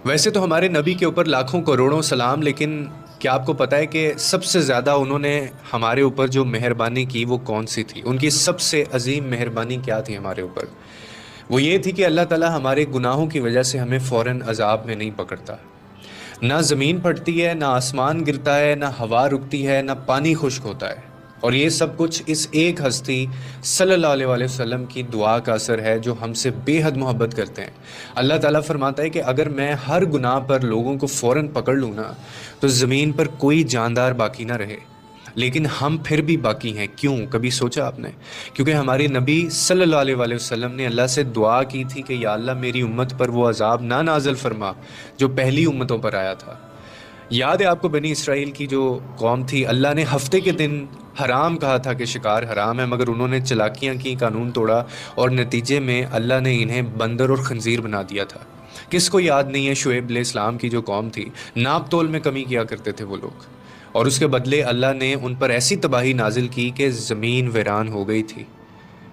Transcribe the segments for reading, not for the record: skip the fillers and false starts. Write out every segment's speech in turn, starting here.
ویسے تو ہمارے نبی کے اوپر لاکھوں کروڑوں سلام، لیکن کیا آپ کو پتہ ہے کہ سب سے زیادہ انہوں نے ہمارے اوپر جو مہربانی کی وہ کون سی تھی؟ ان کی سب سے عظیم مہربانی کیا تھی ہمارے اوپر؟ وہ یہ تھی کہ اللہ تعالیٰ ہمارے گناہوں کی وجہ سے ہمیں فوراً عذاب میں نہیں پکڑتا۔ نہ زمین پھٹتی ہے، نہ آسمان گرتا ہے، نہ ہوا رکتی ہے، نہ پانی خشک ہوتا ہے، اور یہ سب کچھ اس ایک ہستی صلی اللہ علیہ وآلہ وسلم کی دعا کا اثر ہے جو ہم سے بے حد محبت کرتے ہیں۔ اللہ تعالیٰ فرماتا ہے کہ اگر میں ہر گناہ پر لوگوں کو فوراً پکڑ لوں نا تو زمین پر کوئی جاندار باقی نہ رہے، لیکن ہم پھر بھی باقی ہیں۔ کیوں؟ کبھی سوچا آپ نے؟ کیونکہ ہمارے نبی صلی اللہ علیہ وآلہ وسلم نے اللہ سے دعا کی تھی کہ یا اللہ میری امت پر وہ عذاب نہ نازل فرما جو پہلی امتوں پر آیا تھا۔ یاد ہے آپ کو بنی اسرائیل کی جو قوم تھی، اللہ نے ہفتے کے دن حرام کہا تھا کہ شکار حرام ہے، مگر انہوں نے چلاکیاں کی، قانون توڑا، اور نتیجے میں اللہ نے انہیں بندر اور خنزیر بنا دیا تھا۔ کس کو یاد نہیں ہے شعیب علیہ السلام کی جو قوم تھی، ناپ تول میں کمی کیا کرتے تھے وہ لوگ، اور اس کے بدلے اللہ نے ان پر ایسی تباہی نازل کی کہ زمین ویران ہو گئی تھی۔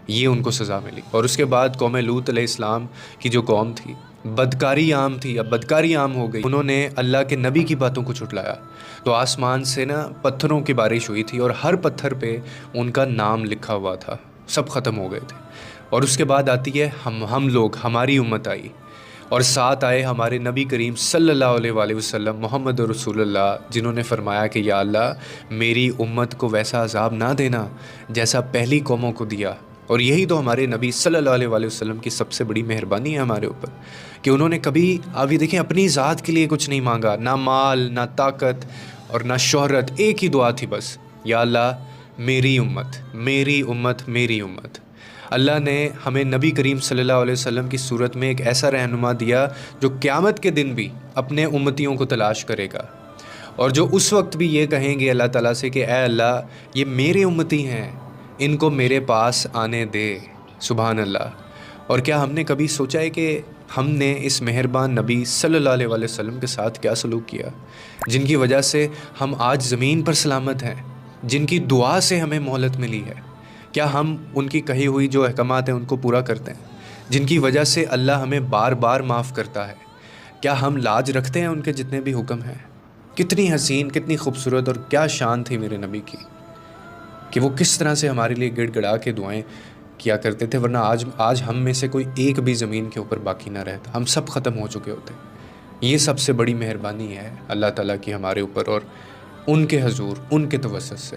یہ ان کو سزا ملی۔ اور اس کے بعد قوم لوط علیہ السلام کی جو قوم تھی، بدکاری عام تھی، اب بدکاری عام ہو گئی، انہوں نے اللہ کے نبی کی باتوں کو جھٹلایا تو آسمان سے نا پتھروں کی بارش ہوئی تھی، اور ہر پتھر پہ ان کا نام لکھا ہوا تھا، سب ختم ہو گئے تھے۔ اور اس کے بعد آتی ہے ہم لوگ، ہماری امت آئی، اور ساتھ آئے ہمارے نبی کریم صلی اللہ علیہ وآلہ وسلم محمد رسول اللہ، جنہوں نے فرمایا کہ یا اللہ میری امت کو ویسا عذاب نہ دینا جیسا پہلی قوموں کو دیا۔ اور یہی تو ہمارے نبی صلی اللہ علیہ وآلہ وسلم کی سب سے بڑی مہربانی ہے ہمارے اوپر، کہ انہوں نے کبھی، آپ یہ دیکھیں، اپنی ذات کے لیے کچھ نہیں مانگا، نہ مال، نہ طاقت، اور نہ شہرت، ایک ہی دعا تھی بس، یا اللہ میری امت، میری امت، میری امت۔ اللہ نے ہمیں نبی کریم صلی اللہ علیہ وسلم کی صورت میں ایک ایسا رہنما دیا جو قیامت کے دن بھی اپنے امتیوں کو تلاش کرے گا، اور جو اس وقت بھی یہ کہیں گے اللہ تعالیٰ سے کہ اے اللہ یہ میرے امتی ہیں، ان کو میرے پاس آنے دے۔ سبحان اللہ۔ اور کیا ہم نے کبھی سوچا ہے کہ ہم نے اس مہربان نبی صلی اللہ علیہ وآلہ وسلم کے ساتھ کیا سلوک کیا، جن کی وجہ سے ہم آج زمین پر سلامت ہیں، جن کی دعا سے ہمیں مہلت ملی ہے؟ کیا ہم ان کی کہی ہوئی جو احکامات ہیں ان کو پورا کرتے ہیں، جن کی وجہ سے اللہ ہمیں بار بار معاف کرتا ہے؟ کیا ہم لاج رکھتے ہیں ان کے جتنے بھی حکم ہیں؟ کتنی حسین، کتنی خوبصورت اور کیا شان تھی میرے نبی کی، کہ وہ کس طرح سے ہمارے لیے گڑ گڑا کے دعائیں کیا کرتے تھے، ورنہ آج ہم میں سے کوئی ایک بھی زمین کے اوپر باقی نہ رہتا، ہم سب ختم ہو چکے ہوتے۔ یہ سب سے بڑی مہربانی ہے اللہ تعالیٰ کی ہمارے اوپر اور ان کے حضور، ان کے توسط سے۔